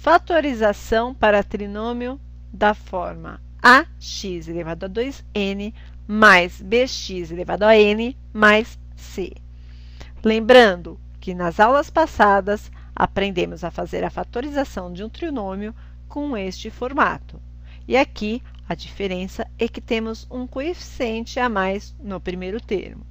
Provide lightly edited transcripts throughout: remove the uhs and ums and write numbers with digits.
fatorização para trinômio da forma ax elevado a 2n mais bx elevado a n mais c. Lembrando que nas aulas passadas aprendemos a fazer a fatorização de um trinômio com este formato. E aqui a diferença é que temos um coeficiente a mais no primeiro termo.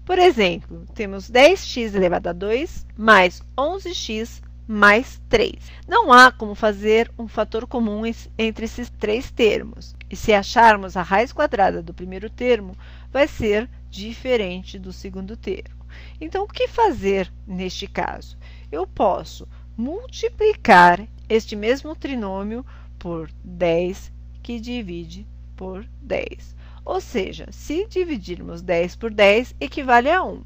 Por exemplo, temos 10x elevado a 2 mais 11x mais 3. Não há como fazer um fator comum entre esses três termos. E se acharmos a raiz quadrada do primeiro termo, vai ser diferente do segundo termo. Então, o que fazer neste caso? Eu posso multiplicar este mesmo trinômio por 10, que divide por 10. Ou seja, se dividirmos 10 por 10, equivale a 1.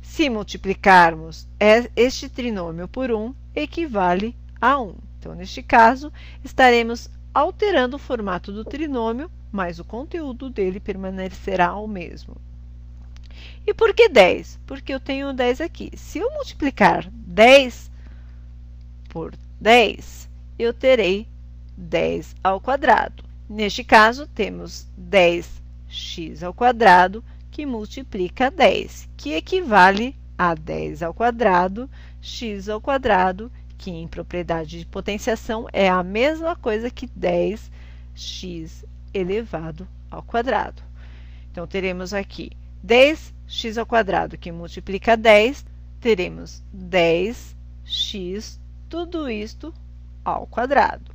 Se multiplicarmos este trinômio por 1, equivale a 1. Então, neste caso, estaremos alterando o formato do trinômio, mas o conteúdo dele permanecerá o mesmo. E por que 10? Porque eu tenho 10 aqui. Se eu multiplicar 10 por 10, eu terei 10 ao quadrado. Neste caso, temos 10x ao quadrado, que multiplica 10, que equivale a 10 ao quadrado, x ao quadrado, que em propriedade de potenciação é a mesma coisa que 10x elevado ao quadrado. Então, teremos aqui 10x ao quadrado, que multiplica 10, teremos 10x, tudo isto ao quadrado,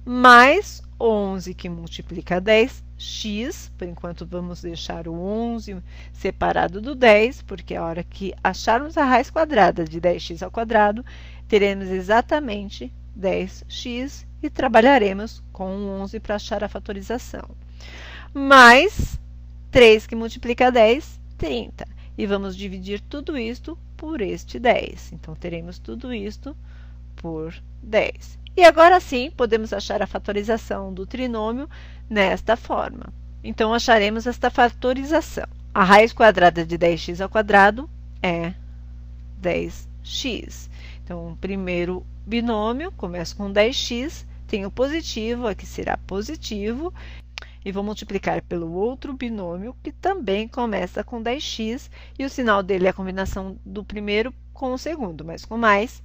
mais 11, que multiplica 10x, por enquanto vamos deixar o 11 separado do 10, porque a hora que acharmos a raiz quadrada de 10x ao quadrado, teremos exatamente 10x e trabalharemos com o 11 para achar a fatorização. Mais 3, que multiplica 10, 30. E vamos dividir tudo isto por este 10. Então, teremos tudo isto por 10. E agora sim, podemos achar a fatorização do trinômio nesta forma. Então, acharemos esta fatorização. A raiz quadrada de 10x ao quadrado é 10x. Então, o primeiro binômio começa com 10x, tem o positivo, aqui será positivo, e vou multiplicar pelo outro binômio, que também começa com 10x, e o sinal dele é a combinação do primeiro com o segundo, mas com mais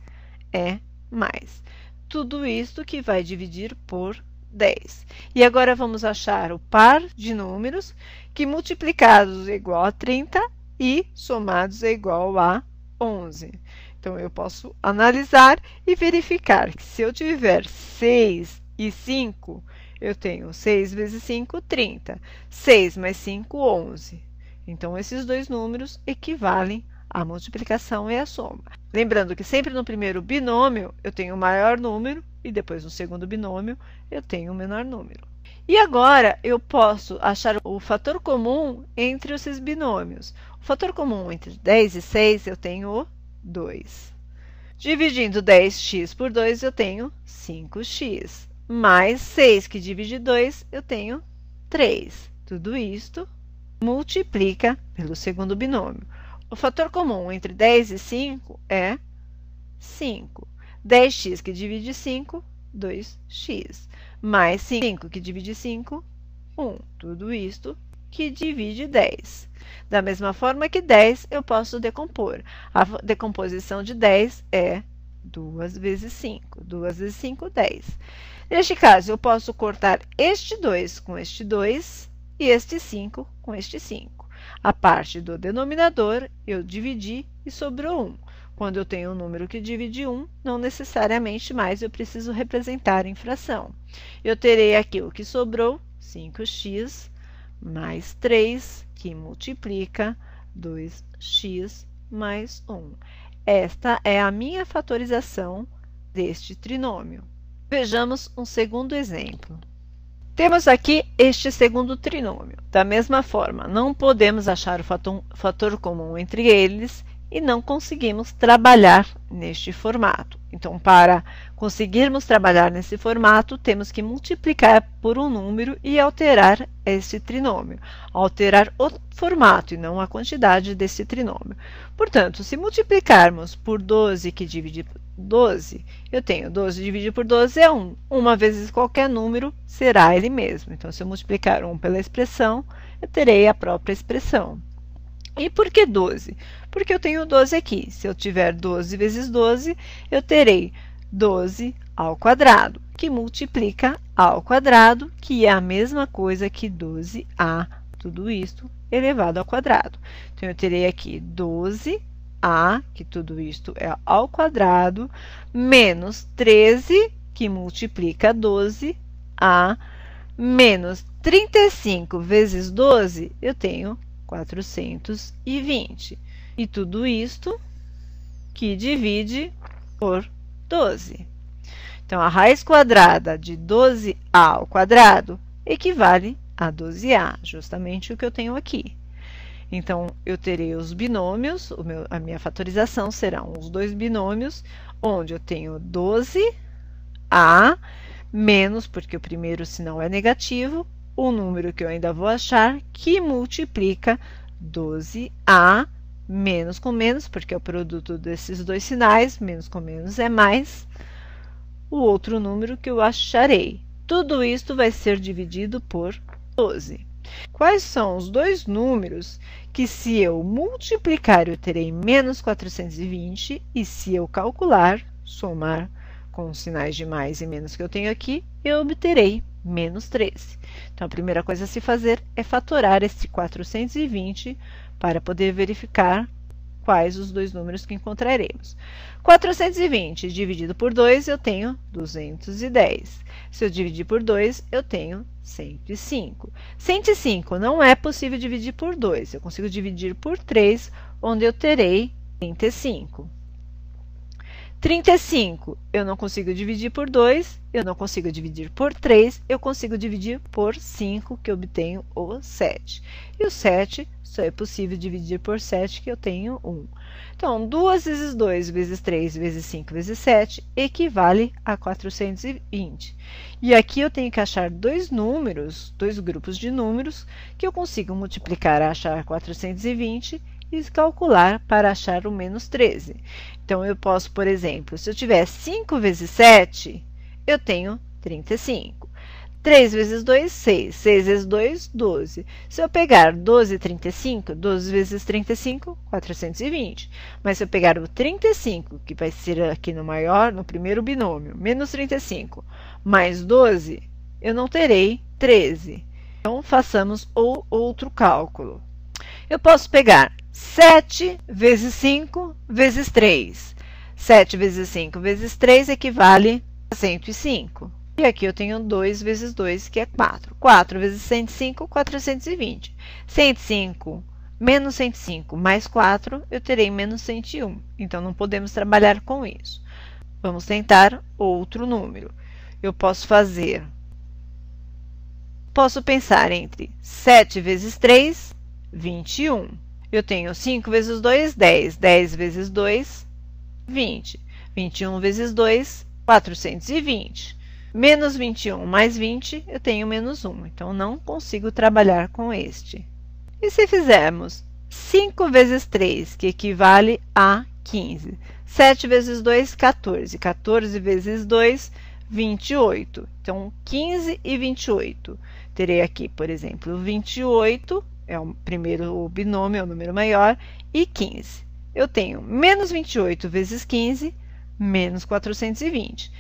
é mais. Tudo isto que vai dividir por 10. E agora vamos achar o par de números que multiplicados é igual a 30 e somados é igual a 11. Então, eu posso analisar e verificar que se eu tiver 6 e 5, eu tenho 6 vezes 5, 30. 6 mais 5, 11. Então, esses dois números equivalem à multiplicação e à soma. Lembrando que sempre no primeiro binômio eu tenho o maior número e depois no segundo binômio eu tenho o menor número. E agora eu posso achar o fator comum entre esses binômios. O fator comum entre 10 e 6 eu tenho 2. Dividindo 10x por 2 eu tenho 5x. Mais 6 que divide 2 eu tenho 3. Tudo isto multiplica pelo segundo binômio. O fator comum entre 10 e 5 é 5. 10x que divide 5, 2x. Mais 5 que divide 5, 1. Tudo isto que divide 10. Da mesma forma que 10, eu posso decompor. A decomposição de 10 é 2 vezes 5. 2 vezes 5, 10. Neste caso, eu posso cortar este 2 com este 2 e este 5 com este 5. A parte do denominador, eu dividi e sobrou 1. Quando eu tenho um número que divide 1, não necessariamente mais eu preciso representar em fração. Eu terei aqui o que sobrou, 5x, mais 3, que multiplica 2x mais 1. Esta é a minha fatorização deste trinômio. Vejamos um segundo exemplo. Temos aqui este segundo trinômio. Da mesma forma, não podemos achar o fator comum entre eles, e não conseguimos trabalhar neste formato. Então, para conseguirmos trabalhar nesse formato, temos que multiplicar por um número e alterar este trinômio, alterar o formato e não a quantidade desse trinômio. Portanto, se multiplicarmos por 12 que divide por 12, eu tenho 12 dividido por 12 é 1. 1 vezes qualquer número será ele mesmo. Então, se eu multiplicar 1 pela expressão, eu terei a própria expressão. E por que 12? Porque eu tenho 12 aqui. Se eu tiver 12 vezes 12, eu terei 12 ao quadrado, que multiplica ao quadrado, que é a mesma coisa que 12a, tudo isso elevado ao quadrado. Então, eu terei aqui 12a, que tudo isto é ao quadrado, menos 13, que multiplica 12a, menos 35 vezes 12, eu tenho 420. E tudo isto que divide por 12. Então, a raiz quadrada de 12a ao quadrado equivale a 12a, justamente o que eu tenho aqui. Então, eu terei os binômios, a minha fatorização serão os dois binômios, onde eu tenho 12a menos, porque o primeiro sinal é negativo, o número que eu ainda vou achar, que multiplica 12a menos com menos, porque é o produto desses dois sinais, menos com menos é mais, o outro número que eu acharei. Tudo isto vai ser dividido por 12. Quais são os dois números que, se eu multiplicar, eu terei menos 420, e se eu calcular, somar com os sinais de mais e menos que eu tenho aqui, eu obterei menos 13. Então, a primeira coisa a se fazer é fatorar esse 420 para poder verificar quais os dois números que encontraremos. 420 dividido por 2, eu tenho 210. Se eu dividir por 2, eu tenho 105. 105 não é possível dividir por 2. Eu consigo dividir por 3, onde eu terei 35. 35, eu não consigo dividir por 2, eu não consigo dividir por 3, eu consigo dividir por 5, que eu obtenho o 7. E o 7 só é possível dividir por 7, que eu tenho 1. Então, 2 vezes 2 vezes 3 vezes 5 vezes 7 equivale a 420. E aqui eu tenho que achar dois números, dois grupos de números, que eu consigo multiplicar a achar 420 e calcular para achar o menos 13. Então, eu posso, por exemplo, se eu tiver 5 vezes 7, eu tenho 35. 3 vezes 2, 6. 6 vezes 2, 12. Se eu pegar 12 e 35, 12 vezes 35, 420. Mas se eu pegar o 35, que vai ser aqui no primeiro binômio, menos 35, mais 12, eu não terei 13. Então, façamos o outro cálculo. Eu posso pegar 7 vezes 5 vezes 3. 7 vezes 5 vezes 3 equivale a 105. E aqui eu tenho 2 vezes 2, que é 4. 4 vezes 105, 420. 105 menos 105 mais 4, eu terei menos 101. Então, não podemos trabalhar com isso. Vamos tentar outro número. Eu posso pensar entre 7 vezes 3, 21. Eu tenho 5 vezes 2, 10. 10 vezes 2, 20. 21 vezes 2, 420. Menos 21 mais 20, eu tenho menos 1. Então, não consigo trabalhar com este. E se fizermos 5 vezes 3, que equivale a 15. 7 vezes 2, 14. 14 vezes 2, 28. Então, 15 e 28. Terei aqui, por exemplo, 28, é o primeiro binômio, é o número maior, e 15. Eu tenho menos 28 vezes 15, menos 420.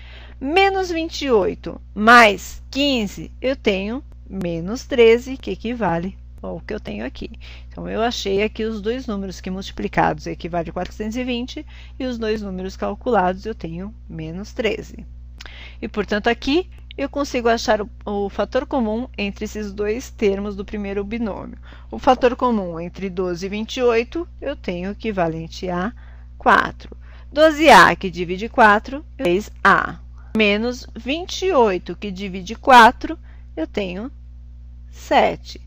Menos 28 mais 15, eu tenho menos 13, que equivale ao que eu tenho aqui. Então, eu achei aqui os dois números que multiplicados equivale a 420 e os dois números calculados eu tenho menos 13. E, portanto, aqui eu consigo achar o fator comum entre esses dois termos do primeiro binômio. O fator comum entre 12 e 28 eu tenho equivalente a 4. 12a que divide 4, 3a. Menos 28, que divide 4, eu tenho 7,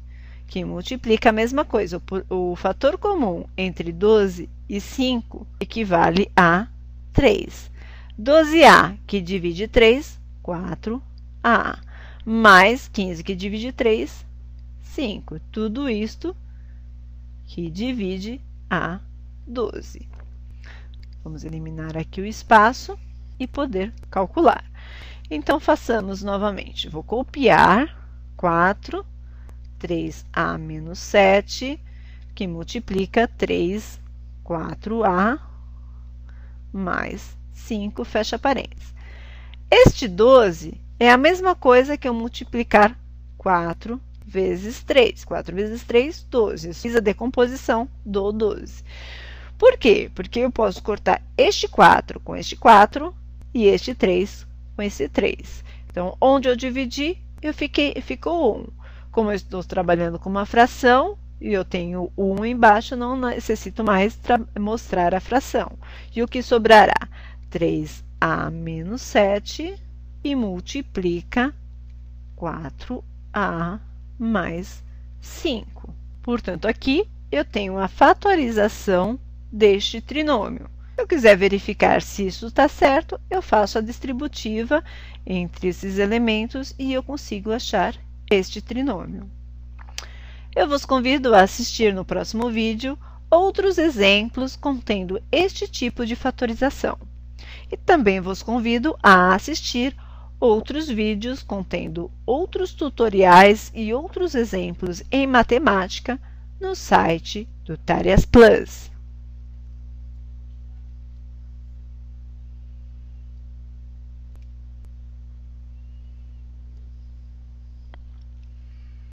que multiplica a mesma coisa. O fator comum entre 12 e 5 equivale a 3. 12A, que divide 3, 4A. Mais 15, que divide 3, 5. Tudo isto que divide a 12. Vamos eliminar aqui o espaço e poder calcular. Então, façamos novamente. Vou copiar 4, 3A menos 7, que multiplica 3, 4A, mais 5, fecha parênteses. Este 12 é a mesma coisa que eu multiplicar 4 vezes 3. 4 vezes 3, 12. Eu fiz a decomposição do 12. Por quê? Porque eu posso cortar este 4 com este 4 e este 3 com esse 3. Então, onde eu dividi, ficou 1. Como eu estou trabalhando com uma fração e eu tenho 1 embaixo, não necessito mais mostrar a fração. E o que sobrará? 3A menos 7 e multiplica 4A mais 5. Portanto, aqui eu tenho a fatorização deste trinômio. Se eu quiser verificar se isso está certo, eu faço a distributiva entre esses elementos e eu consigo achar este trinômio. Eu vos convido a assistir no próximo vídeo outros exemplos contendo este tipo de fatorização. E também vos convido a assistir outros vídeos contendo outros tutoriais e outros exemplos em matemática no site do Tarefas Plus.